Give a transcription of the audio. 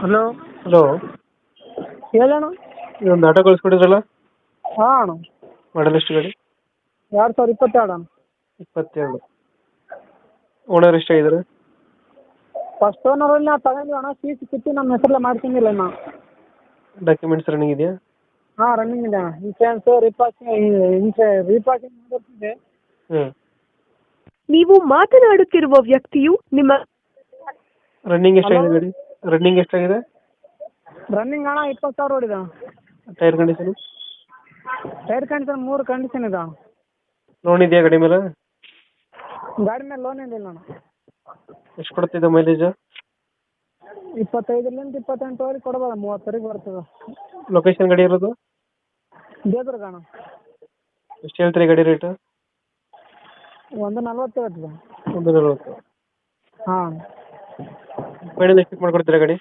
Hello. Hello, ಹೇಳಣ್ಣ. ಇದೊಂದು auto ಕಳಿಸ್ಕೊಡಿದ್ರಲ್ಲ, ಹಾಂ ಅಣ್ಣ. ಮಾಡಲ್ ಎಷ್ಟು ಗಾಡಿ? 2022 ಅಣ್ಣ. 22. ಓನರ್ ಎಷ್ಟಾಗಿದ್ದಾರೆ? ಫಸ್ಟ್ ಓನರಲ್ಲಿ ನಾವು ತಗೊಂಡಿವಿ ಅಣ್ಣ. ಸಿ ಸಿ ಕಿತ್ತಿ ನಮ್ಮ ಹೆಸರಲ್ಲೇ ಮಾಡ್ಕೊಂಡಿಲ್ಲ ಅಣ್ಣ. ಡಾಕ್ಯುಮೆಂಟ್ಸ್ ರನ್ನಿಂಗ್ ಇದೆಯಾ? ಹಾಂ, ರನ್ನಿಂಗ್ ಇದೆ ಅಣ್ಣ. ಇನ್ಸೂರೆನ್ಸು ರೀಪಾಸಿಂಗ್ ಮಾಡಿರ್ತಿದೆ. ಹ್ಞೂ. ನೀವು ಮಾತನಾಡುತ್ತಿರುವ ವ್ಯಕ್ತಿಯು ನಿಮ್ಮ ರನ್ನಿಂಗ್ ಎಷ್ಟಾಗಿದೆ ಗಾಡಿ? ರನ್ನಿಂಗ್ ಎಷ್ಟಾಗಿದೆ? ರನ್ನಿಂಗ್ ಅಣ್ಣ 20,000 ಓಡಿದೆ ಅಣ್ಣ. Tyre condition? Tyre condition 3 condition ಇದೆ ಅಣ್ಣ. ಲೋನ್ ಇದೆಯಾ ಗಾಡಿ ಮೇಲೆ? ಗಾಡಿ ಮೇಲೆ ಲೋನ್ ಏನಿಲ್ಲ ಅಣ್ಣ. ಎಷ್ಟು ಕೊಡ್ತಿದ್ದೆ ಮೈಲೇಜ್? 25ರಿಂದ 28 ಕೊಡ್ಬೋದು. 30 ಬರ್ತದೆ. ಲೊಕೇಶನ್ ಗಾಡಿ ಇರೋದು? ದೇವದುರ್ಗ ಅಣ್ಣ. ಎಷ್ಟು ಹೇಳ್ತೀರಿ ಗಾಡಿ ರೇಟು? 140 ಹೇಳ್ತದೆ. 140. ಹಾಂ. ಫೈನಲ್ ಎಷ್ಟು ಮಾಡ್ಕೊಡ್ತೀರಾ ಗಾಡಿ?